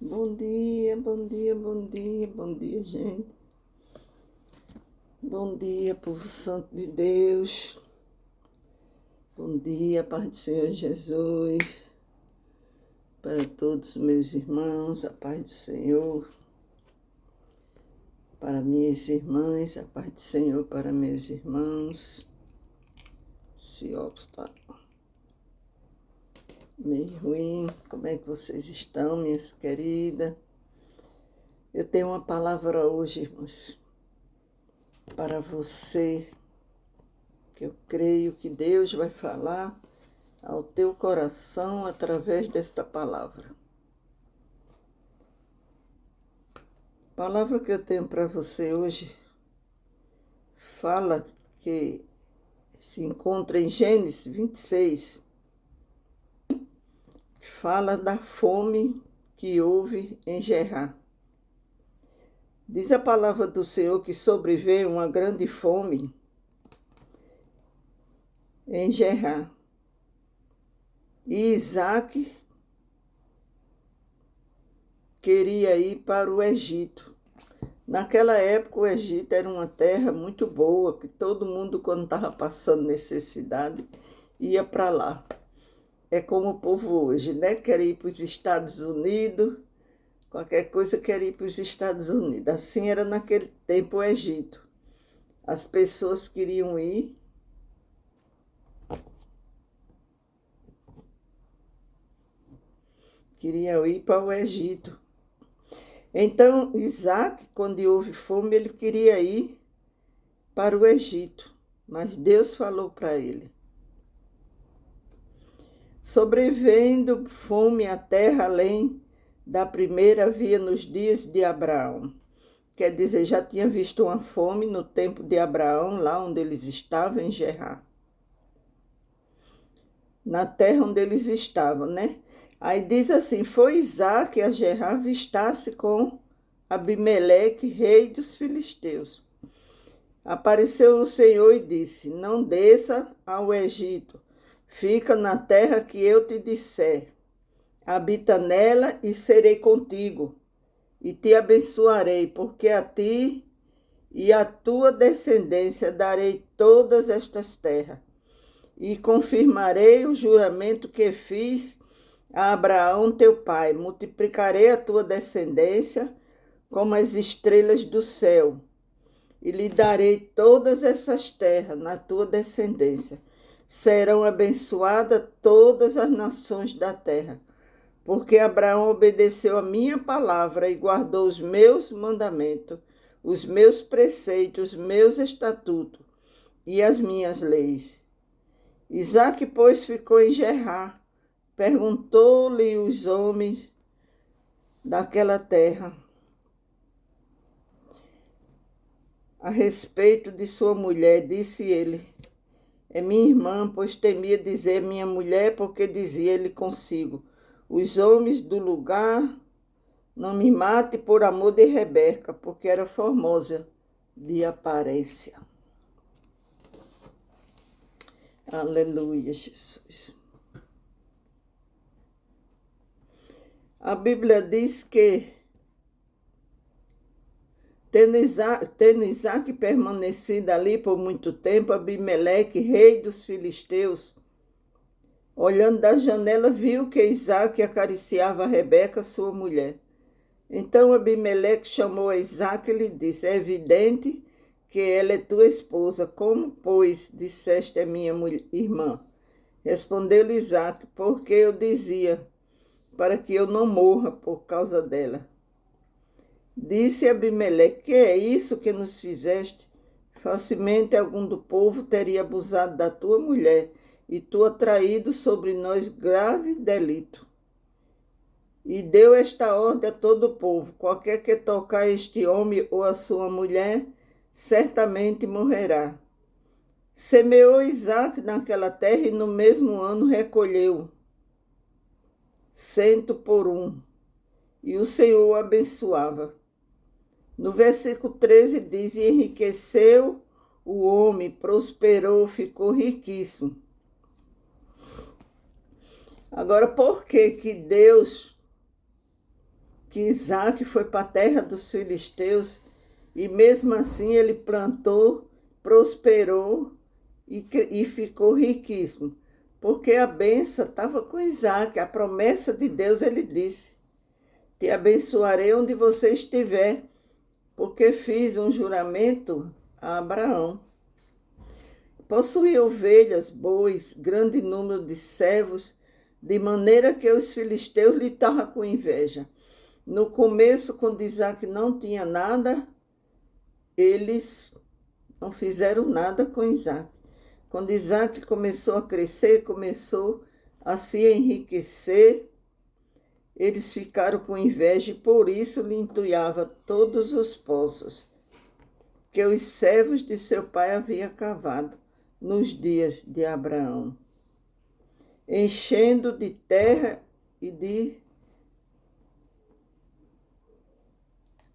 Bom dia, bom dia, bom dia, bom dia, gente. Bom dia, povo santo de Deus. Bom dia, paz do Senhor Jesus. Para todos os meus irmãos, a paz do Senhor. Para minhas irmãs, a paz do Senhor para meus irmãos. Esse óculos está meio ruim. Como é que vocês estão, minhas queridas? Eu tenho uma palavra hoje, irmãos, para você, que eu creio que Deus vai falar ao teu coração através desta palavra. A palavra que eu tenho para você hoje fala que se encontra em Gênesis 26, fala da fome que houve em Gerar. Diz a palavra do Senhor que sobreveio uma grande fome em Gerar. E Isaac queria ir para o Egito. Naquela época, o Egito era uma terra muito boa, que todo mundo, quando estava passando necessidade, ia para lá. É como o povo hoje, né? Quer ir para os Estados Unidos, qualquer coisa quer ir para os Estados Unidos. Assim era naquele tempo o Egito. As pessoas queriam ir para o Egito. Então, Isaac, quando houve fome, ele queria ir para o Egito, mas Deus falou para ele: sobrevendo fome à terra além da primeira havia nos dias de Abraão. Quer dizer, já tinha visto uma fome no tempo de Abraão, lá onde eles estavam, em Gerar. Na terra onde eles estavam, né? Aí diz assim: foi Isaac a Gerar avistasse com Abimeleque, rei dos filisteus. Apareceu o Senhor e disse: não desça ao Egito, fica na terra que eu te disser. Habita nela e serei contigo, e te abençoarei, porque a ti e à tua descendência darei todas estas terras, e confirmarei o juramento que fiz a Abraão teu pai. Multiplicarei a tua descendência como as estrelas do céu, e lhe darei todas essas terras na tua descendência. Serão abençoadas todas as nações da terra, porque Abraão obedeceu a minha palavra e guardou os meus mandamentos, os meus preceitos, os meus estatutos e as minhas leis. Isaque, pois, ficou em Gerar. Perguntou-lhe os homens daquela terra a respeito de sua mulher. Disse ele: é minha irmã, pois temia dizer minha mulher, porque dizia ele consigo: os homens do lugar não me matem por amor de Rebeca, porque era formosa de aparência. Aleluia, Jesus. A Bíblia diz que, tendo Isaac permanecido ali por muito tempo, Abimeleque, rei dos filisteus, olhando da janela, viu que Isaac acariciava a Rebeca, sua mulher. Então Abimeleque chamou a Isaac e lhe disse: é evidente que ela é tua esposa. Como, pois, disseste é minha irmã? Respondeu-lhe Isaac: porque eu dizia, para que eu não morra por causa dela. Disse Abimeleque: que é isso que nos fizeste? Facilmente algum do povo teria abusado da tua mulher, e tu atraído sobre nós grave delito. E deu esta ordem a todo o povo: qualquer que tocar este homem ou a sua mulher, certamente morrerá. Semeou Isaac naquela terra e no mesmo ano recolheu 100 por 1. E o Senhor o abençoava. No versículo 13 diz: e enriqueceu o homem, prosperou, ficou riquíssimo. Agora, por que Deus que Isaac foi para a terra dos filisteus e mesmo assim ele plantou, prosperou e ficou riquíssimo. Porque a bênção estava com Isaac, a promessa de Deus, ele disse: te abençoarei onde você estiver, porque fiz um juramento a Abraão. Possuía ovelhas, bois, grande número de servos, de maneira que os filisteus lhe estavam com inveja. No começo, quando Isaac não tinha nada, eles não fizeram nada com Isaac. Quando Isaac começou a crescer, começou a se enriquecer, eles ficaram com inveja e por isso lhe entulhava todos os poços que os servos de seu pai haviam cavado nos dias de Abraão, enchendo de terra e de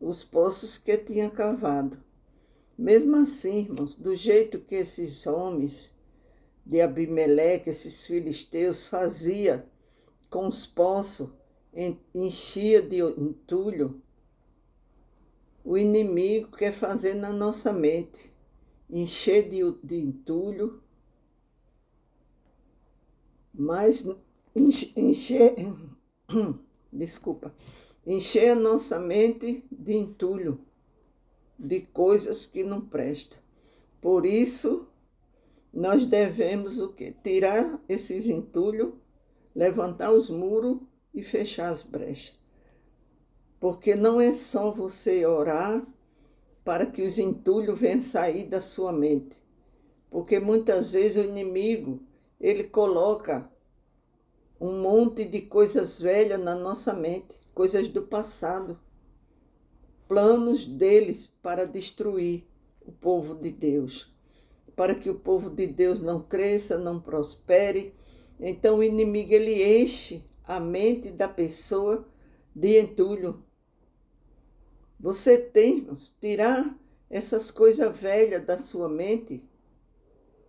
os poços que tinha cavado. Mesmo assim, irmãos, do jeito que esses homens de Abimeleque, esses filisteus, faziam com os poços, enchia de entulho, o inimigo quer fazer na nossa mente, encher de entulho, mas encher a nossa mente de entulho, de coisas que não prestam. Por isso, nós devemos o quê? Tirar esses entulhos, levantar os muros e fechar as brechas. Porque não é só você orar para que os entulhos venham sair da sua mente. Porque muitas vezes o inimigo, ele coloca um monte de coisas velhas na nossa mente, coisas do passado, planos deles para destruir o povo de Deus, para que o povo de Deus não cresça, não prospere. Então o inimigo, ele enche a mente da pessoa de entulho. Você tem que tirar essas coisas velhas da sua mente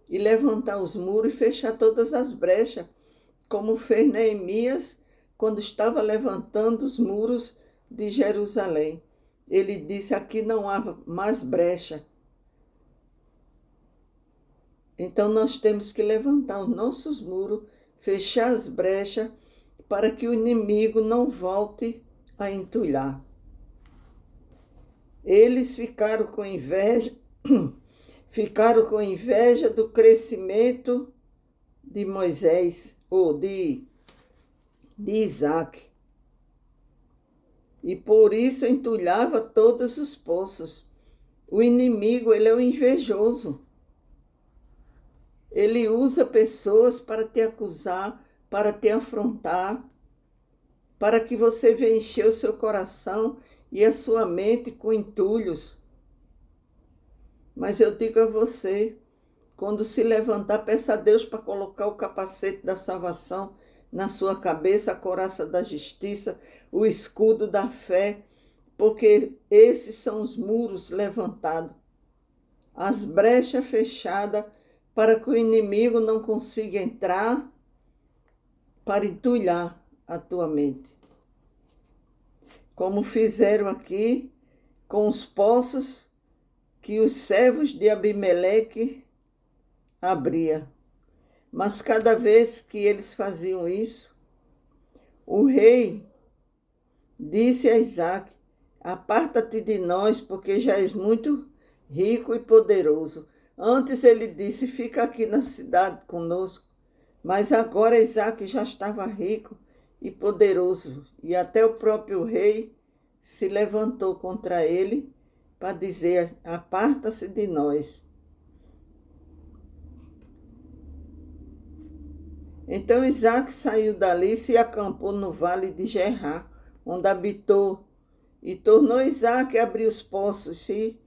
e levantar os muros e fechar todas as brechas, como fez Neemias quando estava levantando os muros de Jerusalém. Ele disse: aqui não há mais brecha. Então nós temos que levantar os nossos muros, fechar as brechas, para que o inimigo não volte a entulhar. Eles ficaram com inveja do crescimento de Moisés, ou de Isaac. E por isso entulhava todos os poços. O inimigo, ele é o invejoso. Ele usa pessoas para te acusar, para te afrontar, para que você venha encher o seu coração e a sua mente com entulhos. Mas eu digo a você, quando se levantar, peça a Deus para colocar o capacete da salvação na sua cabeça, a couraça da justiça, o escudo da fé, porque esses são os muros levantados, as brechas fechadas, para que o inimigo não consiga entrar para entulhar a tua mente. Como fizeram aqui com os poços que os servos de Abimeleque abriam. Mas cada vez que eles faziam isso, o rei disse a Isaac: aparta-te de nós, porque já és muito rico e poderoso. Antes ele disse: fica aqui na cidade conosco. Mas agora Isaac já estava rico e poderoso. E até o próprio rei se levantou contra ele para dizer: aparta-se de nós. Então Isaac saiu dali e se acampou no vale de Gerar, onde habitou. E tornou Isaac a abrir os poços, se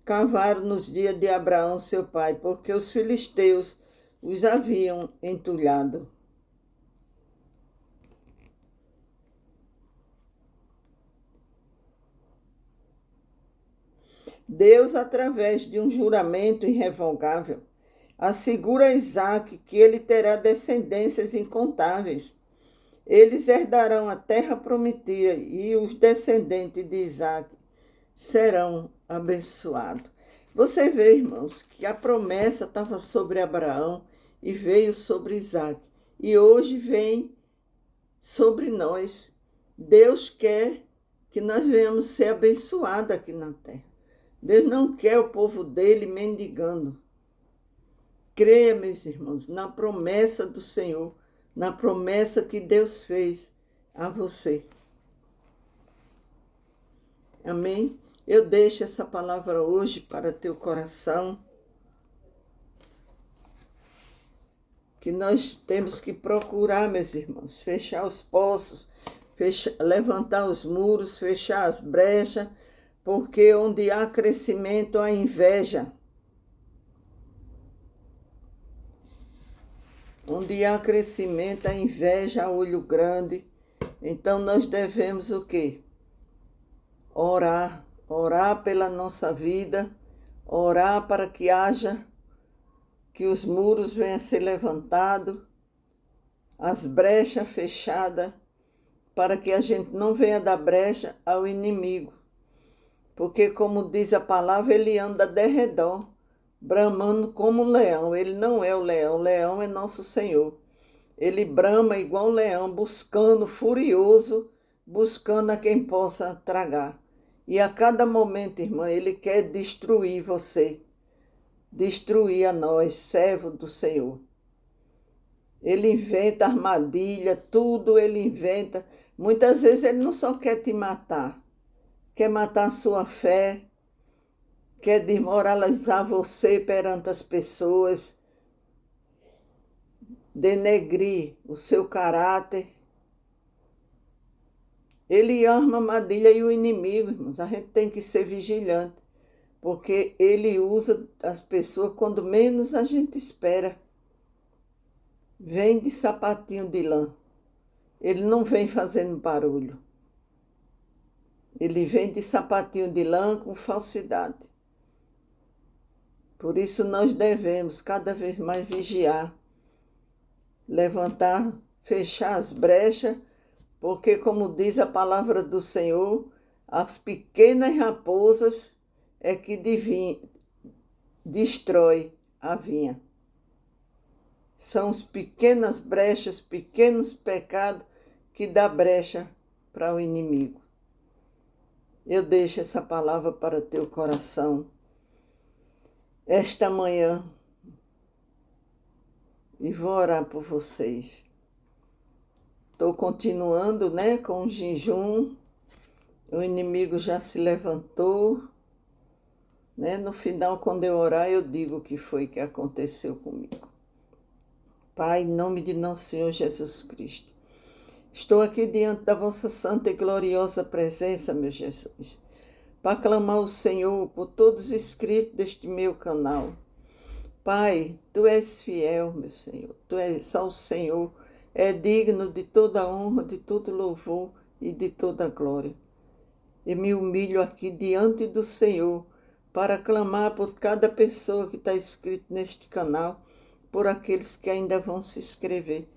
cavaram nos dias de Abraão, seu pai, porque os filisteus os haviam entulhado. Deus, através de um juramento irrevogável, assegura a Isaac que ele terá descendências incontáveis. Eles herdarão a terra prometida e os descendentes de Isaac serão abençoados. Você vê, irmãos, que a promessa estava sobre Abraão e veio sobre Isaac. E hoje vem sobre nós. Deus quer que nós venhamos ser abençoados aqui na terra. Deus não quer o povo dele mendigando. Creia, meus irmãos, na promessa do Senhor, na promessa que Deus fez a você. Amém? Eu deixo essa palavra hoje para teu coração, que nós temos que procurar, meus irmãos, fechar os poços, levantar os muros, fechar as brechas, porque onde há crescimento, há inveja. Onde há crescimento, há inveja, há olho grande. Então nós devemos o quê? Orar. Orar pela nossa vida, orar para que que os muros venham a ser levantados, as brechas fechadas, para que a gente não venha dar brecha ao inimigo. Porque, como diz a palavra, ele anda de redor, bramando como um leão. Ele não é o leão é nosso Senhor. Ele brama igual um leão, buscando, furioso, buscando a quem possa tragar. E a cada momento, irmã, ele quer destruir você, destruir a nós, servo do Senhor. Ele inventa armadilha, tudo ele inventa. Muitas vezes ele não só quer te matar, quer matar a sua fé, quer desmoralizar você perante as pessoas, denegrir o seu caráter. Ele arma armadilha e o inimigo, irmãos, a gente tem que ser vigilante, porque ele usa as pessoas quando menos a gente espera. Vem de sapatinho de lã, ele não vem fazendo barulho. Ele vem de sapatinho de lã com falsidade. Por isso nós devemos cada vez mais vigiar, levantar, fechar as brechas, porque, como diz a palavra do Senhor, as pequenas raposas é que destrói a vinha. São as pequenas brechas, pequenos pecados que dá brecha para o inimigo. Eu deixo essa palavra para teu coração esta manhã e vou orar por vocês. Estou continuando, com o jejum. O inimigo já se levantou, No final, quando eu orar, eu digo o que foi que aconteceu comigo. Pai, em nome de nosso Senhor Jesus Cristo, estou aqui diante da vossa santa e gloriosa presença, meu Jesus, para clamar ao Senhor por todos os inscritos deste meu canal. Pai, Tu és fiel, meu Senhor, só o Senhor é digno de toda honra, de todo louvor e de toda glória. Eu me humilho aqui diante do Senhor para clamar por cada pessoa que está inscrita neste canal, por aqueles que ainda vão se inscrever.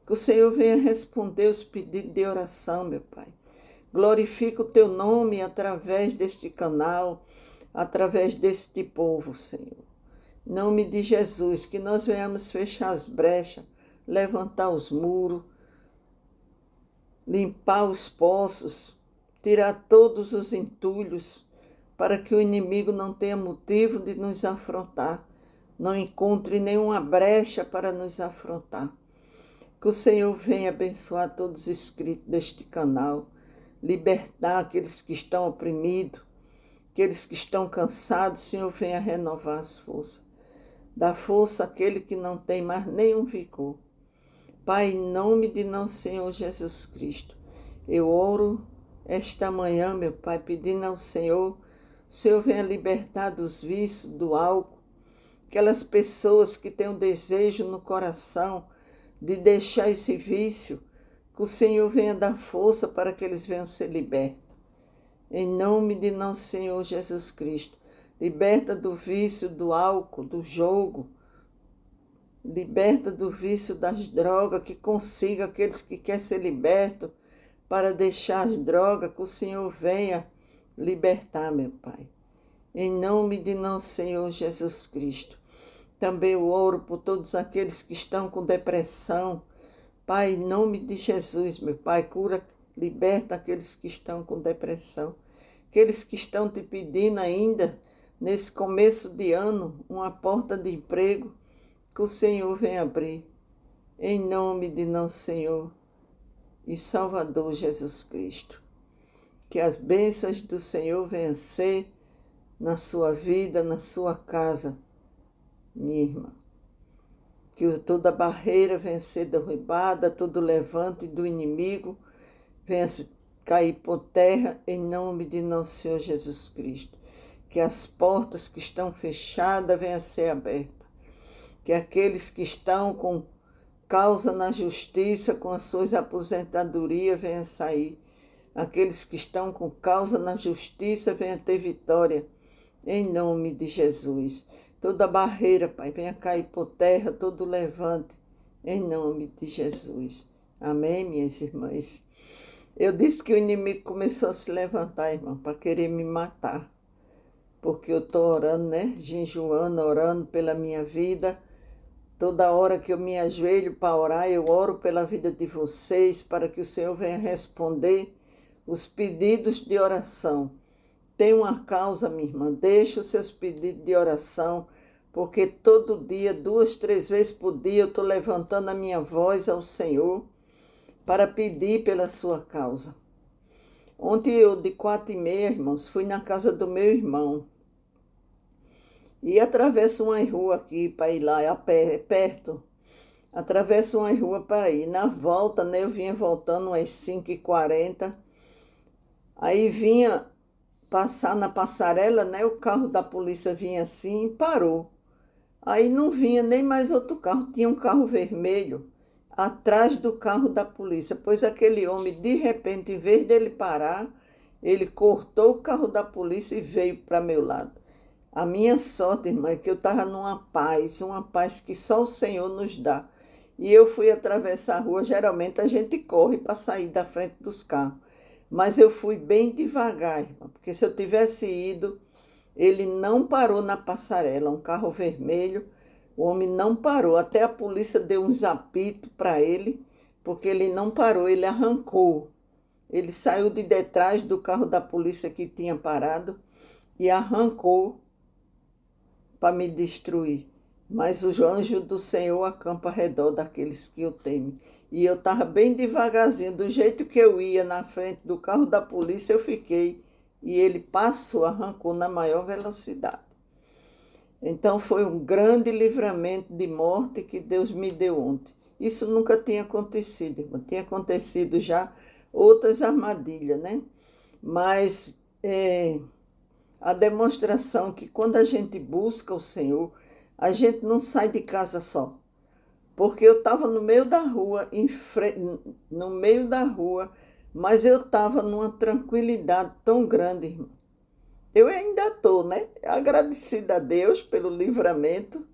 Que o Senhor venha responder os pedidos de oração, meu Pai. Glorifica o Teu nome através deste canal, através deste povo, Senhor. Em nome de Jesus, que nós venhamos fechar as brechas, levantar os muros, limpar os poços, tirar todos os entulhos, para que o inimigo não tenha motivo de nos afrontar, não encontre nenhuma brecha para nos afrontar. Que o Senhor venha abençoar todos os inscritos deste canal, libertar aqueles que estão oprimidos, aqueles que estão cansados. O Senhor venha renovar as forças. Dá força àquele que não tem mais nenhum vigor. Pai, em nome de nosso Senhor Jesus Cristo, eu oro esta manhã, meu Pai, pedindo ao Senhor, o Senhor venha libertar dos vícios, do álcool, aquelas pessoas que têm um desejo no coração de deixar esse vício, que o Senhor venha dar força para que eles venham ser libertos. Em nome de nosso Senhor Jesus Cristo, liberta do vício, do álcool, do jogo, Liberta do vício das drogas, que consiga aqueles que querem ser libertos para deixar as drogas, que o Senhor venha libertar, meu Pai. Em nome de nosso Senhor Jesus Cristo. Também eu oro por todos aqueles que estão com depressão. Pai, em nome de Jesus, meu Pai, cura, liberta aqueles que estão com depressão. Aqueles que estão te pedindo ainda, nesse começo de ano, uma porta de emprego, que o Senhor venha abrir. Em nome de nosso Senhor e Salvador Jesus Cristo. Que as bênçãos do Senhor venham ser na sua vida, na sua casa, minha irmã. Que toda barreira venha ser derrubada, todo levante do inimigo venha cair por terra, em nome de nosso Senhor Jesus Cristo. Que as portas que estão fechadas venham ser abertas. Que aqueles que estão com causa na justiça, com as suas aposentadorias, venham sair. Aqueles que estão com causa na justiça, venham ter vitória, em nome de Jesus. Toda barreira, Pai, venha cair por terra, todo levante, em nome de Jesus. Amém, minhas irmãs? Eu disse que o inimigo começou a se levantar, irmão, para querer me matar. Porque eu estou orando, né? Jejuando, orando pela minha vida. Toda hora que eu me ajoelho para orar, eu oro pela vida de vocês, para que o Senhor venha responder os pedidos de oração. Tem uma causa, minha irmã, deixa os seus pedidos de oração, porque todo dia, 2, 3 vezes por dia, eu estou levantando a minha voz ao Senhor para pedir pela sua causa. Ontem eu, de 4h30, irmãos, fui na casa do meu irmão e atravesso uma rua aqui para ir lá, é perto. Atravesso uma rua para ir. Na volta, né, eu vinha voltando às 5h40, aí vinha passar na passarela, né? O carro da polícia vinha assim e parou. Aí não vinha nem mais outro carro, tinha um carro vermelho atrás do carro da polícia. Pois aquele homem, de repente, em vez dele parar, ele cortou o carro da polícia e veio para meu lado. A minha sorte, irmã, é que eu estava numa paz, uma paz que só o Senhor nos dá. E eu fui atravessar a rua, geralmente a gente corre para sair da frente dos carros. Mas eu fui bem devagar, irmã, porque se eu tivesse ido, ele não parou na passarela, um carro vermelho, o homem não parou, até a polícia deu uns apitos para ele, porque ele não parou, ele arrancou. Ele saiu de detrás do carro da polícia que tinha parado e arrancou para me destruir. Mas o anjo do Senhor acampa ao redor daqueles que eu temo. E eu estava bem devagarzinho, do jeito que eu ia na frente do carro da polícia, eu fiquei. E ele passou, arrancou na maior velocidade. Então foi um grande livramento de morte que Deus me deu ontem. Isso nunca tinha acontecido, irmão. Tinha acontecido já outras armadilhas, né? Mas a demonstração que quando a gente busca o Senhor, a gente não sai de casa só. Porque eu estava no meio da rua, no meio da rua, mas eu estava numa tranquilidade tão grande, irmão. Eu ainda estou, né? Agradecida a Deus pelo livramento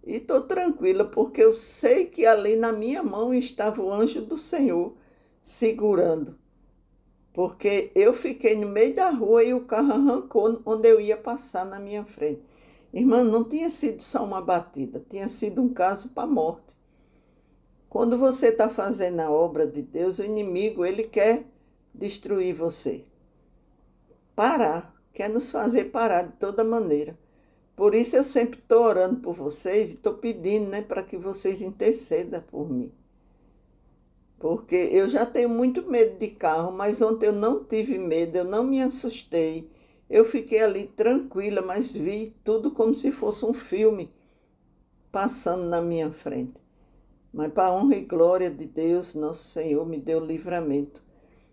e estou tranquila, porque eu sei que ali na minha mão estava o anjo do Senhor segurando. Porque eu fiquei no meio da rua e o carro arrancou onde eu ia passar na minha frente. Irmã, não tinha sido só uma batida, tinha sido um caso para a morte. Quando você está fazendo a obra de Deus, o inimigo, ele quer destruir você. Parar, quer nos fazer parar de toda maneira. Por isso eu sempre estou orando por vocês e estou pedindo, né, para que vocês intercedam por mim. Porque eu já tenho muito medo de carro, mas ontem eu não tive medo, eu não me assustei. Eu fiquei ali tranquila, mas vi tudo como se fosse um filme passando na minha frente. Mas para a honra e glória de Deus, nosso Senhor me deu livramento.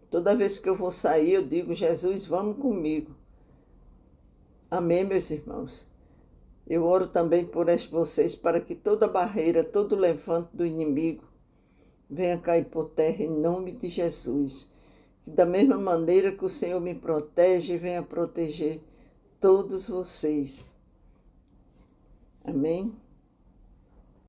Toda vez que eu vou sair, eu digo, Jesus, vamos comigo. Amém, meus irmãos? Eu oro também por vocês, para que toda barreira, todo levante do inimigo venha cair por terra em nome de Jesus. Que da mesma maneira que o Senhor me protege, venha proteger todos vocês. Amém?